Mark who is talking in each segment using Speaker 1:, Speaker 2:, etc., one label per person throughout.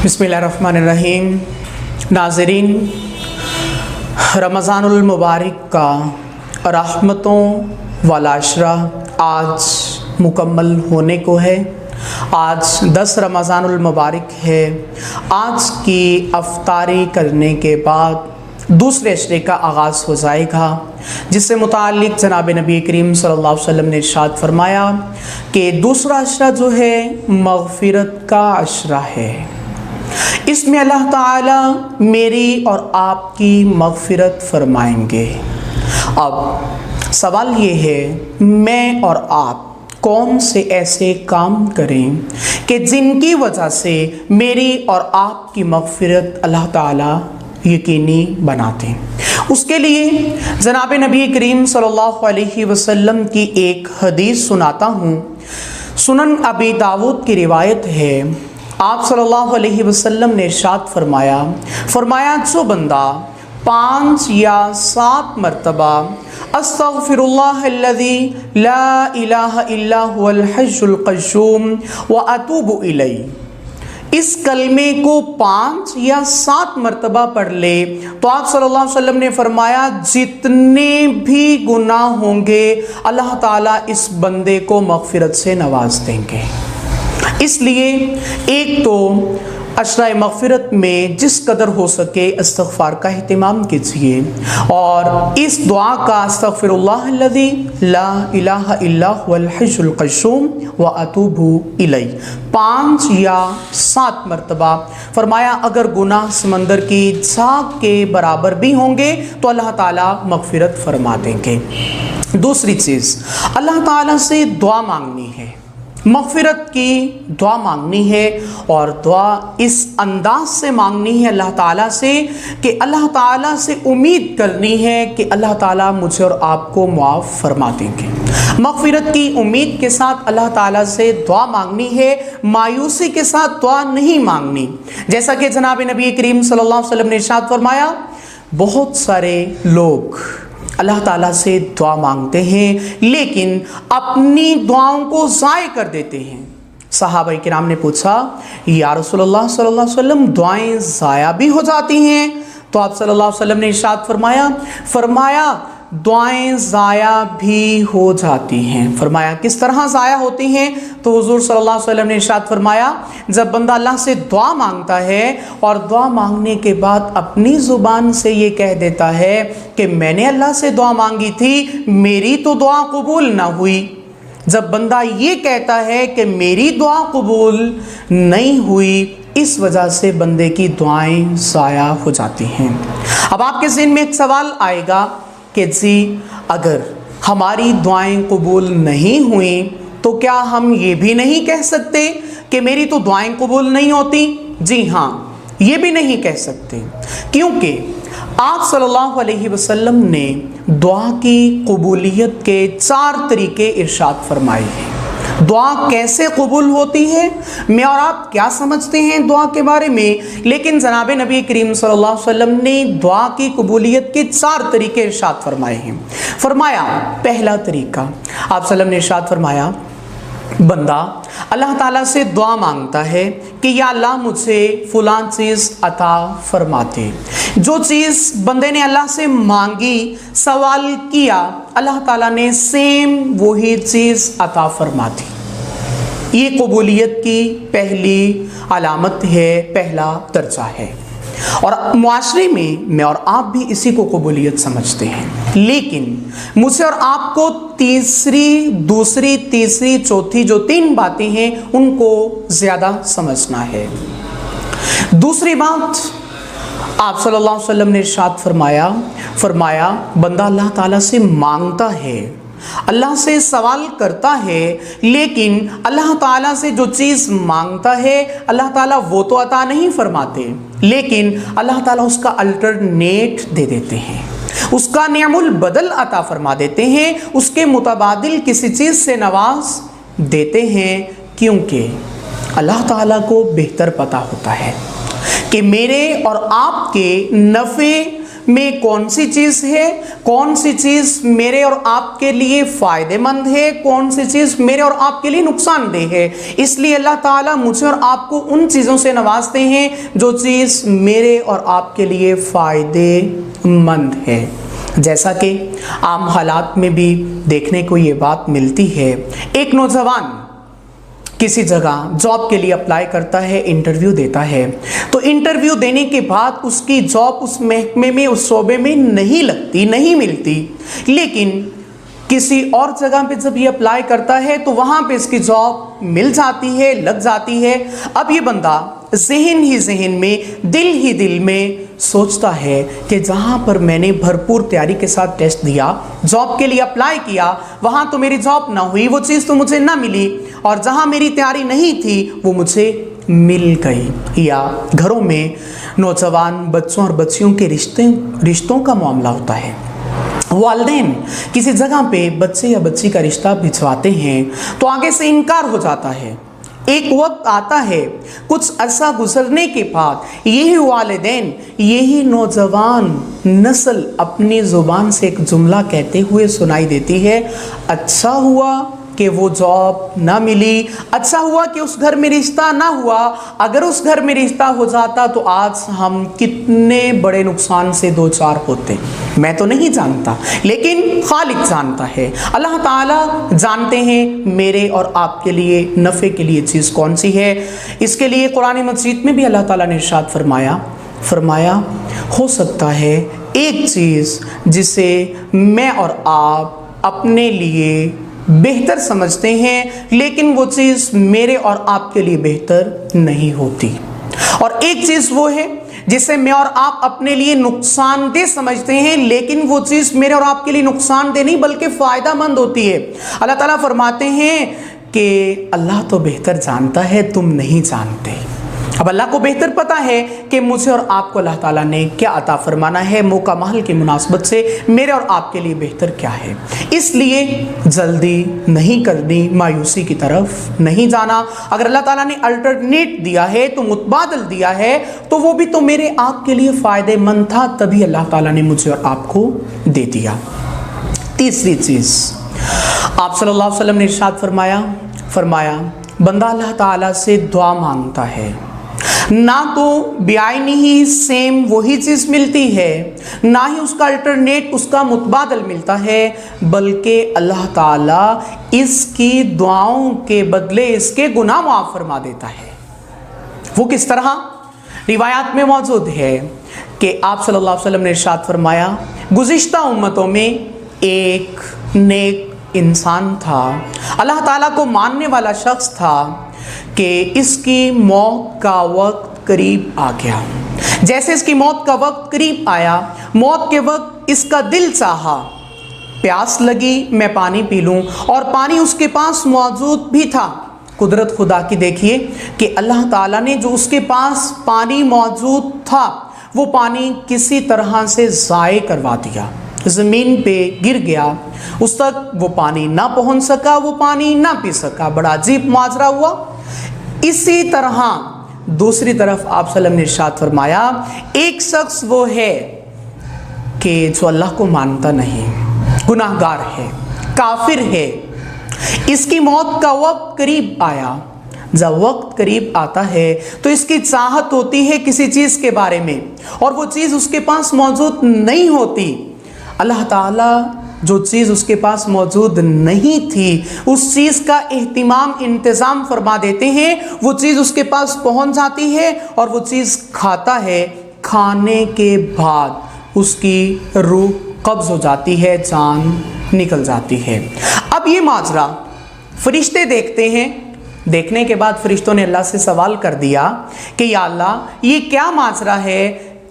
Speaker 1: बिस्मिल्लाहिर्रहमानिर्रहीम। नाज़रीन, रमज़ानुल मुबारक का रहमतों वाला अशरा आज मुकम्मल होने को है। आज 10 रमज़ानुल मुबारक है। आज की अफ्तारी करने के बाद दूसरे अशरे का आगाज़ हो जाएगा, जिससे मुताल्लिक़ जनाब नबी करीम सल्लल्लाहु अलैहि वसल्लम ने इरशाद फरमाया कि दूसरा अशरा जो है मग़फ़िरत का अशरा है। इसमें अल्लाह ताला मेरी और आपकी मग़फ़िरत फरमाएंगे। अब सवाल ये है, मैं और आप कौन से ऐसे काम करें कि जिनकी वजह से मेरी और आपकी मग़फ़िरत अल्लाह ताला यकीनी बनाते हैं। उसके लिए जनाब नबी करीम सल्लल्लाहु अलैहि वसल्लम की एक हदीस सुनाता हूँ। सुनन अबी दाऊद की रिवायत है। आप सल्लल्लाहु अलैहि वसल्लम ने इरशाद फरमाया जो बंदा 5 या 7 मरतबा अस्तग़फ़िरुल्लाहल्लज़ी ला इलाहा इल्ला हुवल हय्युल क़य्यूम व अतूबु इलैहि, इस कलमे को 5 या 7 मरतबा पढ़ ले तो आप सल्लल्लाहु अलैहि वसल्लम ने फरमाया जितने भी गुनाह होंगे अल्लाह ताला इस बंदे को मग़फ़िरत से नवाज देंगे। इसलिए एक तो अशरा मग़फ़िरत में जिस कदर हो सके इस्तिग़फ़ार का एहतिमाम कीजिए, और इस दुआ का अस्तग़फ़िरुल्लाहल्लज़ी ला इलाहा इल्ला हुवल हय्युल क़य्यूम व अतूबु इलैहि 5 या 7 मरतबा। फरमाया अगर गुनाह समंदर की झाग के बराबर भी होंगे तो अल्लाह ताला मग़फ़िरत फरमा देंगे। दूसरी चीज़, अल्लाह ताला से दुआ मांगनी है, मग़फ़िरत की दुआ मांगनी है, और दुआ इस अंदाज से मांगनी है अल्लाह ताला से कि अल्लाह ताला से उम्मीद करनी है कि अल्लाह ताला मुझे और आपको मुआफ़ फरमा देंगे। मग़फ़िरत की उम्मीद के साथ अल्लाह ताला से दुआ मांगनी है, मायूसी के साथ दुआ नहीं मांगनी। जैसा कि जनाब नबी करीम सल्लल्लाहु अलैहि वसल्लम ने इरशाद फरमाया, बहुत सारे लोग अल्लाह ताला से दुआ मांगते हैं लेकिन अपनी दुआओं को ज़ाय कर देते हैं। सहाबा किराम ने पूछा, या रसूलल्लाह सल्लल्लाहु अलैहि वसल्लम दुआएं ज़ाया भी हो जाती हैं? तो आप सल्लल्लाहु अलैहि वसल्लम ने इरशाद फरमाया दुआएं ज़ाया भी हो जाती हैं। फरमाया किस तरह ज़ाया होती हैं? तो हुज़ूर सल्लल्लाहु अलैहि वसल्लम ने इरशाद फरमाया, जब बंदा अल्लाह से दुआ मांगता है और दुआ मांगने के बाद अपनी ज़ुबान से ये कह देता है कि मैंने अल्लाह से दुआ मांगी थी, मेरी तो दुआ कबूल ना हुई। जब बंदा ये कहता है कि मेरी दुआ कबूल नहीं हुई, इस वजह से बंदे की दुआएं ज़ाया हो जाती हैं। अब आपके ज़हन में एक सवाल आएगा कि जी अगर हमारी दुआएं कबूल नहीं हुई तो क्या हम ये भी नहीं कह सकते कि मेरी तो दुआएं कबूल नहीं होती? जी हाँ, ये भी नहीं कह सकते, क्योंकि आप सल्लल्लाहु अलैहि वसल्लम ने दुआ की कबूलियत के 4 तरीके इरशाद फरमाए हैं। दुआ कैसे कबूल होती है, मैं और आप क्या समझते हैं दुआ के बारे में, लेकिन जनाब नबी करीम सल्लल्लाहु अलैहि वसल्लम ने दुआ की कबूलियत के 4 तरीके इरशाद फरमाए हैं। फरमाया पहला तरीका, आप सल्लम ने इरशाद फरमाया, बंदा अल्लाह ताला से दुआ मांगता है कि या अल्लाह मुझे फ़लाँ चीज़ अता फरमा दे। जो चीज़ बंदे ने अल्लाह से मांगी, सवाल किया, अल्लाह ताला ने सेम वही चीज़ अता फरमा दी। ये कबूलियत की पहली अलामत है, पहला दर्जा है, और मुआशरे में मैं और आप भी इसी को कबूलियत समझते हैं। लेकिन मुझे और आपको तीसरी, दूसरी, तीसरी, चौथी जो 3 बातें हैं उनको ज़्यादा समझना है। दूसरी बात, आप सल्लल्लाहु अलैहि वसल्लम ने इरशाद फरमाया बंदा अल्लाह ताला से मांगता है, अल्लाह से सवाल करता है, लेकिन अल्लाह ताला से जो चीज़ मांगता है अल्लाह ताला वो तो अता नहीं फरमाते, लेकिन अल्लाह ताला उसका अल्टरनेट दे देते हैं, उसका नियमुल बदल अता फरमा देते हैं, उसके मुतबादिल किसी चीज़ से नवाज देते हैं, क्योंकि अल्लाह ताला को बेहतर पता होता है कि मेरे और आपके नफ़े में कौन सी चीज़ है, कौन सी चीज़ मेरे और आपके लिए फ़ायदेमंद है, कौन सी चीज़ मेरे और आपके लिए नुकसानदेह है। इसलिए अल्लाह ताला मुझे और आपको उन चीज़ों से नवाजते हैं जो चीज़ मेरे और आपके लिए फ़ायदेमंद है। जैसा कि आम हालात में भी देखने को ये बात मिलती है, एक नौजवान किसी जगह जॉब के लिए अप्लाई करता है, इंटरव्यू देता है, तो इंटरव्यू देने के बाद उसकी जॉब उस महकमे में, उस शोबे में नहीं लगती, नहीं मिलती, लेकिन किसी और जगह पे जब ये अप्लाई करता है तो वहाँ पे इसकी जॉब मिल जाती है, लग जाती है। अब ये बंदा ज़हन ही ज़हन में, दिल ही दिल में सोचता है कि जहाँ पर मैंने भरपूर तैयारी के साथ टेस्ट दिया, जॉब के लिए अप्लाई किया, वहाँ तो मेरी जॉब ना हुई, वो चीज़ तो मुझे ना मिली, और जहाँ मेरी तैयारी नहीं थी वो मुझे मिल गई। या घरों में नौजवान बच्चों और बच्चियों के रिश्तों का मामला होता है। वालिदैन किसी जगह पे बच्चे या बच्ची का रिश्ता भिजवाते हैं तो आगे से इनकार हो जाता है। एक वक्त आता है, कुछ अरसा गुजरने के बाद यही वालिदैन, यही नौजवान नस्ल अपनी ज़ुबान से एक जुमला कहते हुए सुनाई देती है, अच्छा हुआ कि वो जॉब ना मिली, अच्छा हुआ कि उस घर में रिश्ता ना हुआ, अगर उस घर में रिश्ता हो जाता तो आज हम कितने बड़े नुकसान से दो चार होते। मैं तो नहीं जानता, लेकिन खालिक जानता है, अल्लाह ताला जानते हैं मेरे और आपके लिए नफ़े के लिए चीज़ कौन सी है। इसके लिए कुरान मजीद में भी अल्लाह ताला ने इरशाद फरमाया हो सकता है एक चीज़ जिसे मैं और आप अपने लिए बेहतर समझते हैं, लेकिन वो चीज़ मेरे और आपके लिए बेहतर नहीं होती, और एक चीज़ वो है जिसे मैं और आप अपने लिए नुकसानदेह समझते हैं, लेकिन वो चीज़ मेरे और आपके लिए नुकसानदेह नहीं बल्कि फ़ायदेमंद होती है। अल्लाह ताला फरमाते हैं कि अल्लाह तो बेहतर जानता है, तुम नहीं जानते। अब अल्लाह को बेहतर पता है कि मुझे और आपको अल्लाह ताला ने क्या अता फरमाना है, मौका महल की मुनासबत से मेरे और आपके लिए बेहतर क्या है। इसलिए जल्दी नहीं करनी, मायूसी की तरफ नहीं जाना। अगर अल्लाह ताला ने अल्टरनेट दिया है तो मुतबादल दिया है, तो वो भी तो मेरे आपके लिए फ़ायदेमंद था, तभी अल्लाह ताला ने मुझे और आपको दे दिया। तीसरी चीज़, आप सल्लल्लाहु अलैहि वसल्लम ने इरशाद फरमाया बंदा अल्लाह ताला से दुआ मांगता है, ना तो बेआईनी ही सेम वही चीज़ मिलती है, ना ही उसका अल्टरनेट, उसका मुतबादल मिलता है, बल्कि अल्लाह ताला इसकी दुआओं के बदले इसके गुनाह माफ़ फरमा देता है। वो किस तरह? रिवायात में मौजूद है कि आप सल्लल्लाहु अलैहि वसल्लम ने इरशाद फरमाया, गुज़िश्ता उम्मतों में एक नेक इंसान था, अल्लाह ताला को मानने वाला शख्स था, कि इसकी मौत का वक्त करीब आ गया। जैसे इसकी मौत का वक्त करीब आया, मौत के वक्त इसका दिल चाहा, प्यास लगी मैं पानी पी लूँ, और पानी उसके पास मौजूद भी था। कुदरत खुदा की देखिए कि अल्लाह ताला ने जो उसके पास पानी मौजूद था वो पानी किसी तरह से ज़ाये करवा दिया, ज़मीन पे गिर गया, उस तक वो पानी ना पहुंच सका, वो पानी ना पी सका। बड़ा अजीब माजरा हुआ। इसी तरह दूसरी तरफ आप सल्लम ने इरशाद फरमाया, एक शख्स वो है कि जो अल्लाह को मानता नहीं, गुनाहगार है, काफिर है, इसकी मौत का वक्त करीब आया। जब वक्त करीब आता है तो इसकी चाहत होती है किसी चीज़ के बारे में, और वो चीज़ उसके पास मौजूद नहीं होती। अल्लाह ताला जो चीज़ उसके पास मौजूद नहीं थी उस चीज़ का एहतिमाम, इंतज़ाम फरमा देते हैं, वो चीज़ उसके पास पहुंच जाती है और वो चीज़ खाता है। खाने के बाद उसकी रूह कब्ज़ हो जाती है, जान निकल जाती है। अब ये माजरा फरिश्ते देखते हैं। देखने के बाद फरिश्तों ने अल्लाह से सवाल कर दिया कि या अल्लाह ये क्या माजरा है।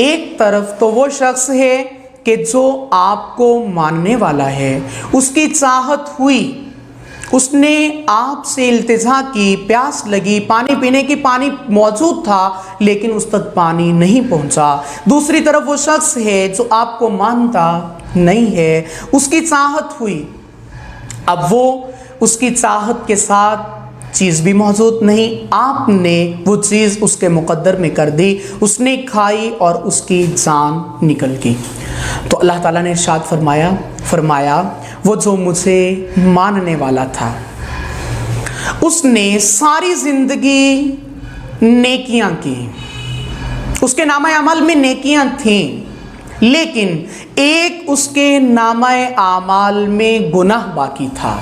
Speaker 1: एक तरफ तो वो शख्स है कि जो आपको मानने वाला है, उसकी चाहत हुई, उसने आपसे इल्तिजा की, प्यास लगी, पानी पीने की, पानी मौजूद था लेकिन उस तक पानी नहीं पहुंचा। दूसरी तरफ वो शख्स है जो आपको मानता नहीं है, उसकी चाहत हुई, अब वो उसकी चाहत के साथ چیز بھی موجود نہیں، آپ نے وہ چیز اس کے مقدر میں کر دی، اس نے کھائی اور اس کی جان نکل گئی۔ تو اللہ تعالیٰ نے ارشاد فرمایا وہ جو مجھے ماننے والا تھا اس نے ساری زندگی نیکیاں کی، اس کے نامہ اعمال میں نیکیاں تھیں، لیکن ایک اس کے نامہ اعمال میں گناہ باقی تھا۔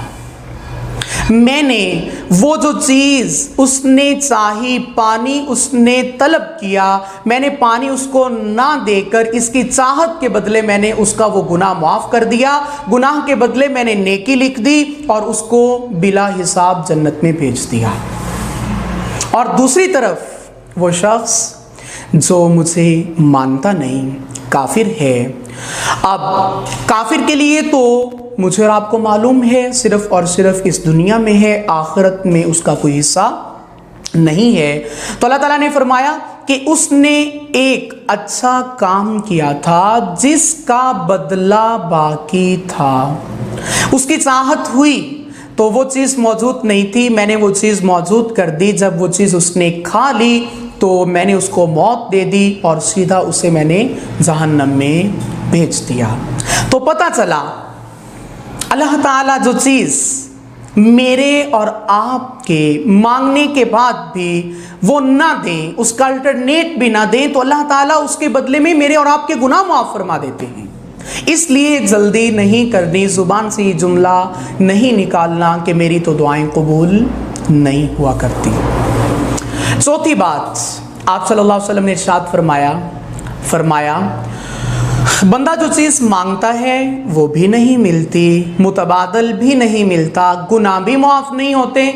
Speaker 1: میں نے وہ جو چیز اس نے چاہی، پانی اس نے طلب کیا، میں نے پانی اس کو نہ دے کر اس کی چاہت کے بدلے میں نے اس کا وہ گناہ معاف کر دیا، گناہ کے بدلے میں نے نیکی لکھ دی اور اس کو بلا حساب جنت میں بھیج دیا۔ اور دوسری طرف وہ شخص جو مجھے مانتا نہیں، کافر ہے۔ اب کافر کے لیے تو مجھے اور آپ کو معلوم ہے صرف اور صرف اس دنیا میں ہے، آخرت میں اس کا کوئی حصہ نہیں ہے۔ تو اللہ تعالیٰ نے فرمایا کہ اس نے ایک اچھا کام کیا تھا جس کا بدلہ باقی تھا، اس کی چاہت ہوئی تو وہ چیز موجود نہیں تھی، میں نے وہ چیز موجود کر دی، جب وہ چیز اس نے کھا لی تو میں نے اس کو موت دے دی اور سیدھا اسے میں نے جہنم میں بھیج دیا۔ تو پتہ چلا اللہ تعالیٰ جو چیز میرے اور آپ کے مانگنے کے بعد بھی وہ نہ دیں، اس کا الٹرنیٹ بھی نہ دیں، تو اللہ تعالیٰ اس کے بدلے میں میرے اور آپ کے گناہ معاف فرما دیتے ہیں۔ اس لیے جلدی نہیں کرنی، زبان سے یہ جملہ نہیں نکالنا کہ میری تو دعائیں قبول نہیں ہوا کرتی۔ چوتھی بات، آپ صلی اللہ علیہ وسلم نے ارشاد فرمایا بندہ جو چیز مانگتا ہے وہ بھی نہیں ملتی، متبادل بھی نہیں ملتا، گناہ بھی معاف نہیں ہوتے،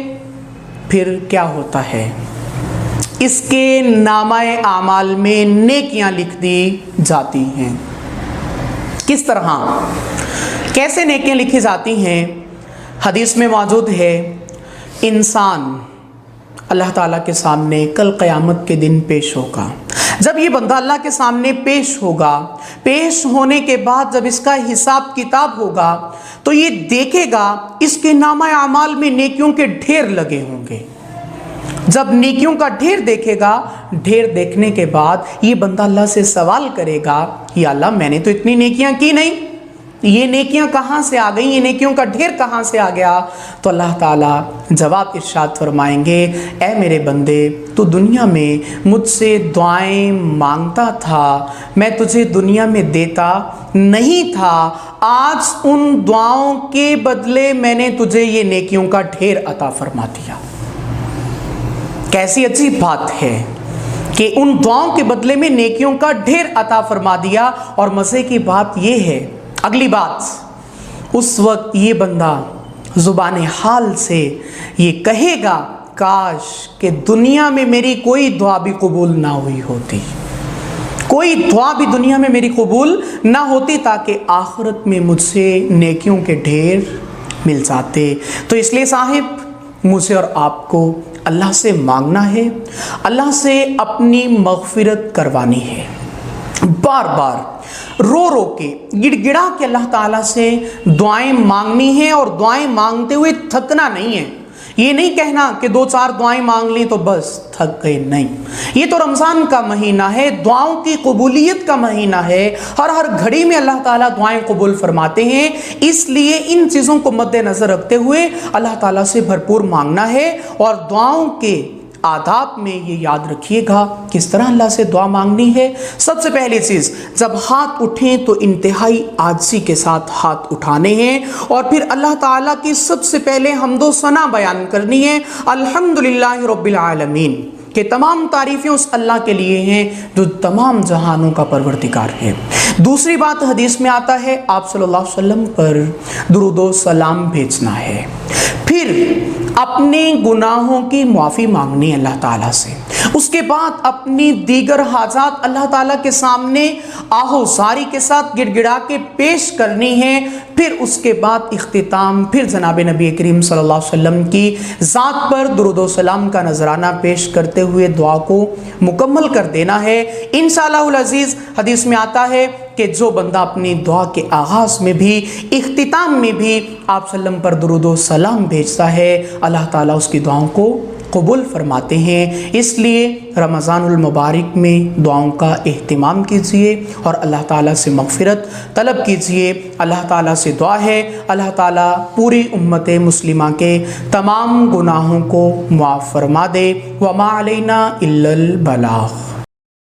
Speaker 1: پھر کیا ہوتا ہے؟ اس کے نامہ اعمال میں نیکیاں لکھ دی جاتی ہیں۔ کس طرح، کیسے نیکیاں لکھی جاتی ہیں؟ حدیث میں موجود ہے انسان اللہ تعالیٰ کے سامنے کل قیامت کے دن پیش ہوگا۔ جب یہ بندہ اللہ کے سامنے پیش ہوگا، پیش ہونے کے بعد جب اس کا حساب کتاب ہوگا تو یہ دیکھے گا اس کے نامہ اعمال میں نیکیوں کے ڈھیر لگے ہوں گے۔ جب نیکیوں کا ڈھیر دیکھے گا، ڈھیر دیکھنے کے بعد یہ بندہ اللہ سے سوال کرے گا، یا اللہ میں نے تو اتنی نیکیاں کی نہیں، یہ نیکیاں کہاں سے آ گئیں، یہ نیکیوں کا ڈھیر کہاں سے آ گیا؟ تو اللہ تعالیٰ جواب ارشاد فرمائیں گے، اے میرے بندے تو دنیا میں مجھ سے دعائیں مانگتا تھا، میں تجھے دنیا میں دیتا نہیں تھا، آج ان دعاؤں کے بدلے میں نے تجھے یہ نیکیوں کا ڈھیر عطا فرما دیا۔ کیسی عجیب بات ہے کہ ان دعاؤں کے بدلے میں نیکیوں کا ڈھیر عطا فرما دیا۔ اور مزے کی بات یہ ہے، اگلی بات، اس وقت یہ بندہ زبان حال سے یہ کہے گا کاش کہ دنیا میں میری کوئی دعا بھی قبول نہ ہوئی ہوتی، کوئی دعا بھی دنیا میں میری قبول نہ ہوتی، تاکہ آخرت میں مجھ سے نیکیوں کے ڈھیر مل جاتے۔ تو اس لیے صاحب مجھے اور آپ کو اللہ سے مانگنا ہے، اللہ سے اپنی مغفرت کروانی ہے، بار بار رو رو کے گڑ گڑا کے اللہ تعالیٰ سے دعائیں مانگنی ہیں، اور دعائیں مانگتے ہوئے تھکنا نہیں ہے۔ یہ نہیں کہنا کہ 2-4 دعائیں مانگ لیں تو بس تھک گئے، نہیں۔ یہ تو رمضان کا مہینہ ہے، دعاؤں کی قبولیت کا مہینہ ہے، ہر گھڑی میں اللہ تعالیٰ دعائیں قبول فرماتے ہیں۔ اس لیے ان چیزوں کو مد نظر رکھتے ہوئے اللہ تعالیٰ سے بھرپور مانگنا ہے۔ اور دعاؤں کے آداب میں یہ یاد رکھیے گا کس طرح اللہ سے دعا مانگنی ہے۔ سب سے پہلی چیز، جب ہاتھ اٹھیں تو انتہائی عاجزی کے ساتھ ہاتھ اٹھانے ہیں، اور پھر اللہ تعالیٰ کی سب سے پہلے حمد و ثنا بیان کرنی ہے، الحمدللہ رب العالمین، کہ تمام تعریفیں اس اللہ کے لیے ہیں جو تمام جہانوں کا پروردگار ہے۔ دوسری بات، حدیث میں آتا ہے آپ صلی اللہ علیہ وسلم پر درود و سلام بھیجنا ہے، پھر اپنے گناہوں کی معافی مانگنی ہے اللہ تعالیٰ سے، اس کے بعد اپنی دیگر حاجات اللہ تعالیٰ کے سامنے آہوزاری کے ساتھ گڑ گڑا کے پیش کرنی ہے، پھر اس کے بعد اختتام، پھر جناب نبی کریم صلی اللہ علیہ وسلم کی ذات پر درود و سلام کا نذرانہ پیش کرتے ہوئے دعا کو مکمل کر دینا ہے۔ انشاءاللہ العزیز حدیث میں آتا ہے کہ جو بندہ اپنی دعا کے آغاز میں بھی اختتام میں بھی آپ صلی اللہ علیہ وسلم پر درود و سلام بھیجتا ہے، اللہ تعالیٰ اس کی دعاؤں کو قبول فرماتے ہیں۔ اس لیے رمضان المبارک میں دعاؤں کا اہتمام کیجئے اور اللہ تعالیٰ سے مغفرت طلب کیجئے۔ اللہ تعالیٰ سے دعا ہے اللہ تعالیٰ پوری امت مسلمہ کے تمام گناہوں کو معاف فرما دے۔ وما علینا الا البلاغ۔